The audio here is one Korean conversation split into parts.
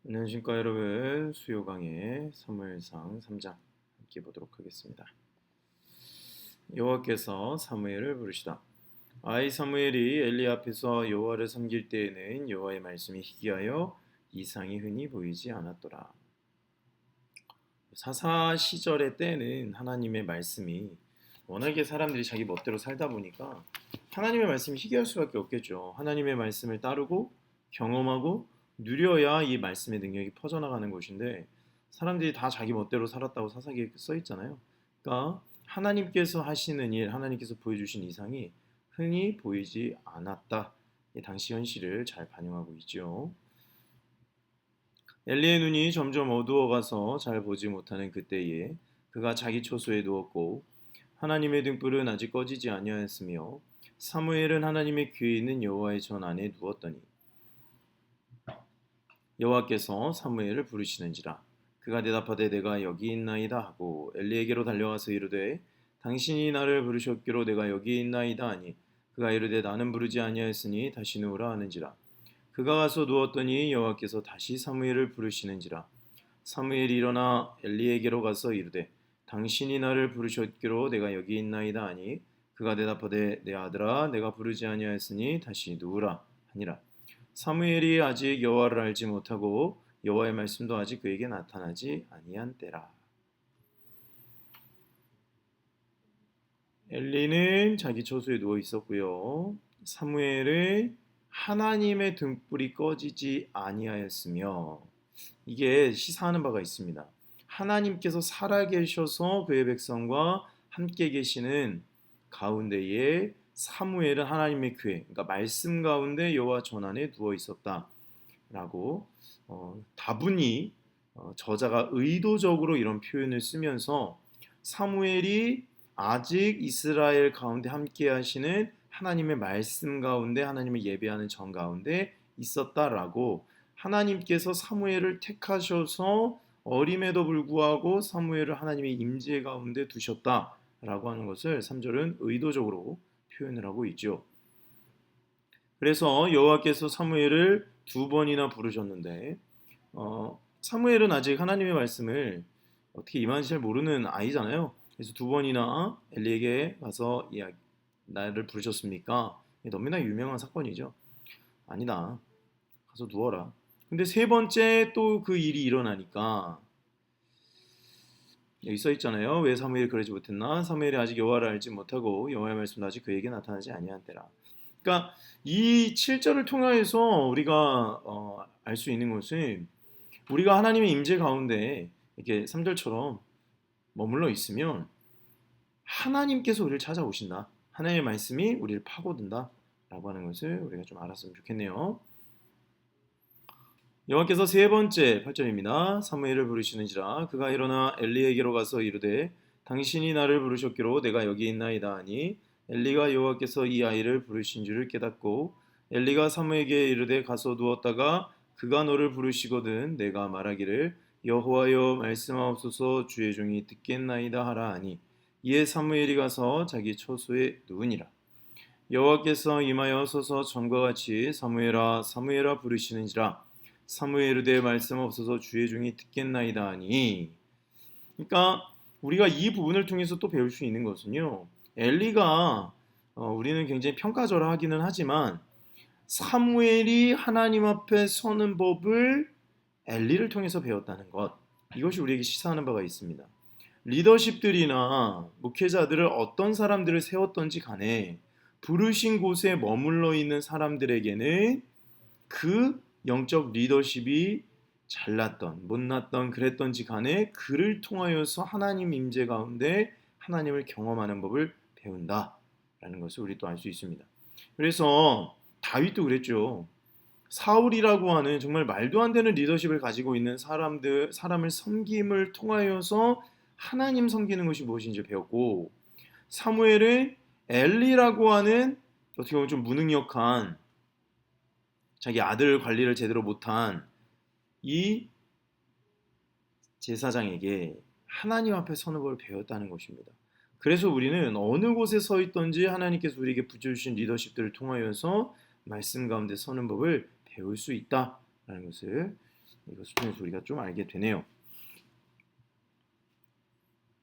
안녕하십니까 여러분. 수요 강의 사무엘상 3장 함께 보도록 하겠습니다. 여호와께서 사무엘을 부르시다. 아이 사무엘이 엘리 앞에서 여호와를 섬길 때에는 여호와의 말씀이 희귀하여 이상이 흔히 보이지 않았더라. 사사 시절의 때는 하나님의 말씀이 워낙에 사람들이 자기 멋대로 살다 보니까 하나님의 말씀이 희귀할 수밖에 없겠죠. 하나님의 말씀을 따르고 경험하고 누려야 이 말씀의 능력이 퍼져나가는 것인데 사람들이 다 자기 멋대로 살았다고 사사기에 써 있잖아요. 그러니까 하나님께서 하시는 일, 하나님께서 보여주신 이상이 흔히 보이지 않았다. 당시 현실을 잘 반영하고 있죠. 엘리의 눈이 점점 어두워가서 잘 보지 못하는 그때에 그가 자기 처소에 누웠고 하나님의 등불은 아직 꺼지지 아니하였으며 사무엘은 하나님의 귀에 있는 여호와의 전 안에 누웠더니 여호와께서 사무엘을 부르시는지라 그가 대답하되 내가 여기 있나이다 하고 엘리에게로 달려가서 이르되 당신이 나를 부르셨기로 내가 여기 있나이다 하니 그가 이르되 나는 부르지 아니하였으니 다시 누우라 하는지라 그가 가서 누웠더니 여호와께서 다시 사무엘을 부르시는지라 사무엘이 일어나 엘리에게로 가서 이르되 당신이 나를 부르셨기로 내가 여기 있나이다 하니 그가 대답하되 내 아들아 내가 부르지 아니하였으니 다시 누우라 하니라 사무엘이 아직 여호와를 알지 못하고 여호와의 말씀도 아직 그에게 나타나지 아니한 때라. 엘리는 자기 처소에 누워 있었고요. 사무엘은 하나님의 등불이 꺼지지 아니하였으며 이게 시사하는 바가 있습니다. 하나님께서 살아계셔서 그의 백성과 함께 계시는 가운데에 사무엘은 하나님의 교회, 그러니까 말씀 가운데 여호와 전안에 누워 있었다라고 다분히 저자가 의도적으로 이런 표현을 쓰면서 사무엘이 아직 이스라엘 가운데 함께 하시는 하나님의 말씀 가운데 하나님을 예배하는 정 가운데 있었다라고 하나님께서 사무엘을 택하셔서 어림에도 불구하고 사무엘을 하나님의 임재 가운데 두셨다라고 하는 것을 3절은 의도적으로 표현을 하고 있죠. 그래서 여호와께서 사무엘을 두 번이나 부르셨는데 사무엘은 아직 하나님의 말씀을 어떻게 임하는지 잘 모르는 아이잖아요. 그래서 두 번이나 엘리에게 가서 나를 부르셨습니까? 너무나 유명한 사건이죠. 아니다. 가서 누워라. 근데 세 번째 또 그 일이 일어나니까 여기 써 있잖아요. 왜 사무엘이 그러지 못했나? 사무엘이 아직 여호와를 알지 못하고 여호와의 말씀도 아직 그에게 나타나지 아니한 때라. 그러니까 이 7절을 통해서 우리가 알 수 있는 것은 우리가 하나님의 임재 가운데 이렇게 3절처럼 머물러 있으면 하나님께서 우리를 찾아오신다. 하나님의 말씀이 우리를 파고든다. 라고 하는 것을 우리가 좀 알았으면 좋겠네요. 여호와께서 세 번째 8절입니다. 사무엘을 부르시는지라 그가 일어나 엘리에게로 가서 이르되 당신이 나를 부르셨기로 내가 여기 있나이다 하니 엘리가 여호와께서 이 아이를 부르신 줄을 깨닫고 엘리가 사무엘에게 이르되 가서 누웠다가 그가 너를 부르시거든 내가 말하기를 여호와여 말씀하옵소서 주의 종이 듣겠나이다 하라 하니 이에 사무엘이 가서 자기 처소에 누우니라. 여호와께서 임하여 서서 전과 같이 사무엘아 사무엘아 부르시는지라 사무엘의 말씀 없어서 주의 종이 듣겠나이다 하니 그러니까 우리가 이 부분을 통해서 또 배울 수 있는 것은요 엘리가 우리는 굉장히 평가절하하기는 하지만 사무엘이 하나님 앞에 서는 법을 엘리를 통해서 배웠다는 것 이것이 우리에게 시사하는 바가 있습니다. 리더십들이나 목회자들을 어떤 사람들을 세웠던지 간에 부르신 곳에 머물러 있는 사람들에게는 그 영적 리더십이 잘났던 못났던 그랬던지 간에 그를 통하여서 하나님 임재 가운데 하나님을 경험하는 법을 배운다라는 것을 우리 또 알 수 있습니다. 그래서 다윗도 그랬죠. 사울이라고 하는 정말 말도 안 되는 리더십을 가지고 있는 사람을 섬김을 통하여서 하나님 섬기는 것이 무엇인지 배웠고 사무엘은 엘리라고 하는 어떻게 보면 좀 무능력한 자기 아들 관리를 제대로 못한 이 제사장에게 하나님 앞에 서는 걸 배웠다는 것입니다. 그래서 우리는 어느 곳에 서 있든지 하나님께서 우리에게 붙여주신 리더십들을 통하여서 말씀 가운데 서는 법을 배울 수 있다라는 것을 이것을 통해서 우리가 좀 알게 되네요.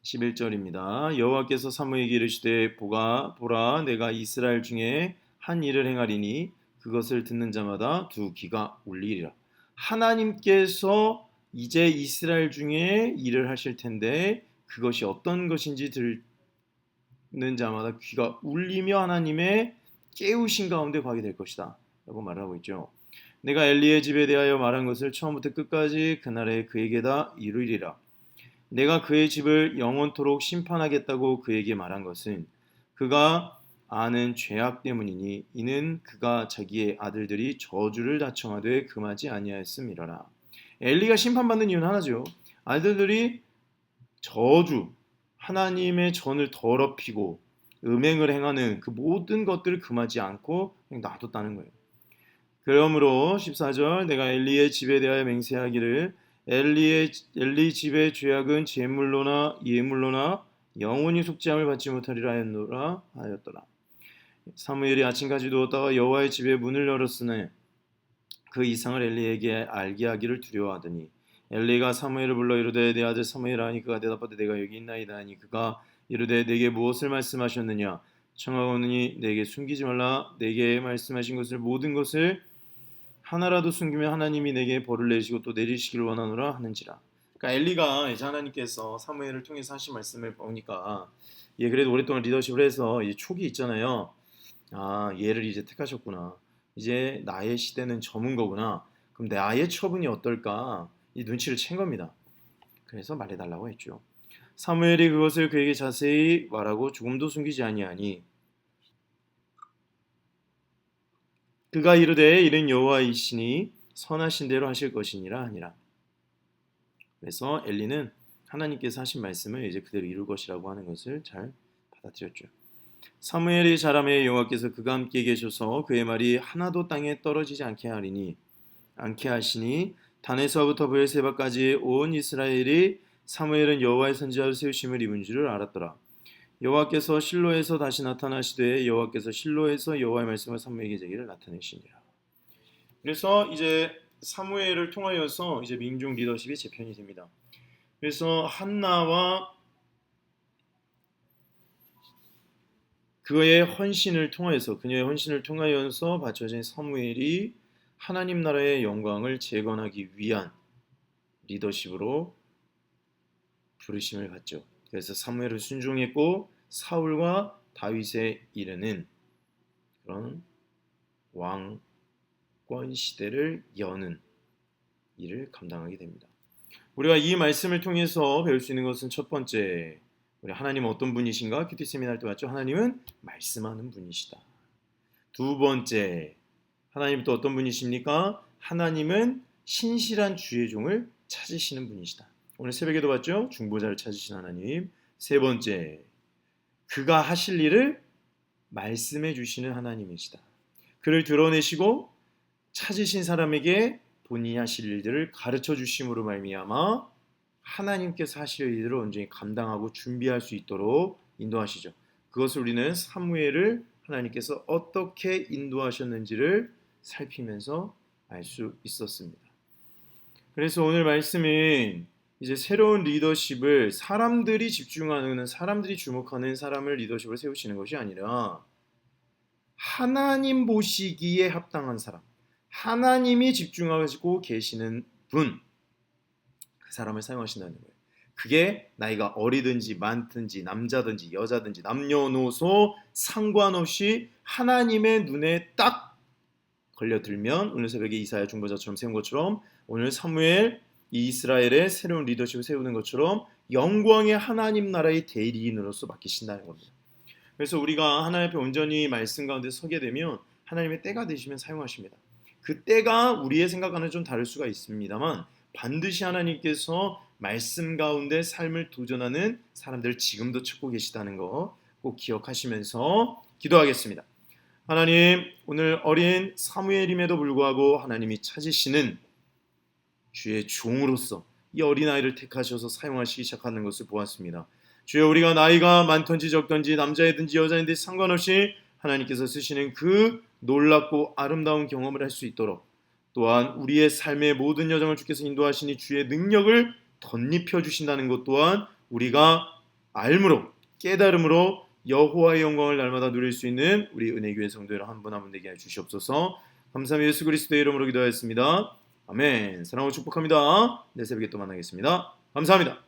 11절입니다. 여호와께서 사무엘에게 이르시되 보라 내가 이스라엘 중에 한 일을 행하리니 그것을 듣는 자마다 두 귀가 울리리라. 하나님께서 이제 이스라엘 중에 일을 하실 텐데 그것이 어떤 것인지 듣는 자마다 귀가 울리며 하나님의 깨우신 가운데 가게 될 것이다 라고 말하고 있죠. 내가 엘리의 집에 대하여 말한 것을 처음부터 끝까지 그날에 그에게다 이루리라. 내가 그의 집을 영원토록 심판하겠다고 그에게 말한 것은 그가 아는 죄악 때문이니 이는 그가 자기의 아들들이 저주를 다청하되 금하지 아니하였음이라라. 엘리가 심판받는 이유는 하나죠. 아들들이 저주, 하나님의 전을 더럽히고 음행을 행하는 그 모든 것들을 금하지 않고 그냥 놔뒀다는 거예요. 그러므로 14절 내가 엘리의 집에 대하여 맹세하기를 엘리 집의 죄악은 제물로나 예물로나 영원히 속죄함을 받지 못하리라 하였더라. 사무엘이 아침까지 누웠다가 여호와의 집에 문을 열었으나 그 이상을 엘리에게 알게 하기를 두려워하더니 엘리가 사무엘을 불러 이르되 내 아들 사무엘아 하니 그가 대답하되 내가 여기 있나이다 하니 그가 이르되 내게 무엇을 말씀하셨느냐 청하오니 내게 숨기지 말라 내게 말씀하신 것을 모든 것을 하나라도 숨기면 하나님이 내게 벌을 내리시고 또 내리시기를 원하노라 하는지라. 그러니까 엘리가 이제 하나님께서 사무엘을 통해서 하신 말씀을 보니까 얘 그래도 오랫동안 리더십을 해서 이제 촉이 있잖아요. 아 얘를 이제 택하셨구나. 이제 나의 시대는 저문 거구나. 그럼 나의 처분이 어떨까? 이 눈치를 챈 겁니다. 그래서 말해달라고 했죠. 사무엘이 그것을 그에게 자세히 말하고 조금도 숨기지 아니하니 그가 이르되 이는 여호와이시니 선하신 대로 하실 것이니라 하니라. 그래서 엘리는 하나님께서 하신 말씀을 이제 그대로 이룰 것이라고 하는 것을 잘 받아들였죠. 사무엘이 자라매 여호와께서 그가 함께 계셔서 그의 말이 하나도 땅에 떨어지지 않게 하시니 단에서부터 브엘세바까지 온 이스라엘이 사무엘은 여호와의 선지자로 세우심을 입은 줄을 알았더라. 여호와께서 실로에서 다시 나타나시되 여호와께서 실로에서 여호와의 말씀을 사무엘에게 제기를 나타내시니라. 그래서 이제 사무엘을 통하여서 이제 민중 리더십이 재편이 됩니다. 그래서 한나와 그의 헌신을 통하여서 그녀의 헌신을 통하여서 바쳐진 사무엘이 하나님 나라의 영광을 재건하기 위한 리더십으로 부르심을 받죠. 그래서 사무엘을 순종했고 사울과 다윗에 이르는 그런 왕권 시대를 여는 일을 감당하게 됩니다. 우리가 이 말씀을 통해서 배울 수 있는 것은 첫 번째, 우리 하나님은 어떤 분이신가? 큐티 세미나 할 때 봤죠? 하나님은 말씀하는 분이시다. 두 번째, 하나님은 또 어떤 분이십니까? 하나님은 신실한 주의 종을 찾으시는 분이시다. 오늘 새벽에도 봤죠? 중보자를 찾으신 하나님. 세 번째, 그가 하실 일을 말씀해 주시는 하나님이시다. 그를 드러내시고 찾으신 사람에게 본인이 하실 일들을 가르쳐 주심으로 말미암아 하나님께서 하실 일을 온전히 감당하고 준비할 수 있도록 인도하시죠. 그것을 우리는 사무엘을 하나님께서 어떻게 인도하셨는지를 살피면서 알 수 있었습니다. 그래서 오늘 말씀은 이제 새로운 리더십을 사람들이 집중하는, 사람들이 주목하는 사람을 리더십을 세우시는 것이 아니라 하나님 보시기에 합당한 사람, 하나님이 집중하고 계시는 분, 그 사람을 사용하신다는 거예요. 그게 나이가 어리든지 많든지 남자든지 여자든지 남녀노소 상관없이 하나님의 눈에 딱 걸려들면 오늘 새벽에 이사야 중보자처럼 세운 것처럼 오늘 사무엘 이 이스라엘의 새로운 리더십을 세우는 것처럼 영광의 하나님 나라의 대리인으로서 맡기신다는 겁니다. 그래서 우리가 하나님 앞에 온전히 말씀 가운데 서게 되면 하나님의 때가 되시면 사용하십니다. 그 때가 우리의 생각과는 좀 다를 수가 있습니다만 반드시 하나님께서 말씀 가운데 삶을 도전하는 사람들을 지금도 찾고 계시다는 거 꼭 기억하시면서 기도하겠습니다. 하나님, 오늘 어린 사무엘임에도 불구하고 하나님이 찾으시는 주의 종으로서 이 어린아이를 택하셔서 사용하시기 시작하는 것을 보았습니다. 주여, 우리가 나이가 많든지 적든지 남자이든지 여자인지 상관없이 하나님께서 쓰시는 그 놀랍고 아름다운 경험을 할 수 있도록 또한 우리의 삶의 모든 여정을 주께서 인도하시니 주의 능력을 덧입혀 주신다는 것 또한 우리가 알므로 깨달음으로 여호와의 영광을 날마다 누릴 수 있는 우리 은혜교회 성도들 한 분 한 분 되게 해 주시옵소서. 감사합니다. 예수 그리스도의 이름으로 기도하였습니다. 아멘. 사랑하고 축복합니다. 내 새벽에 또 만나겠습니다. 감사합니다.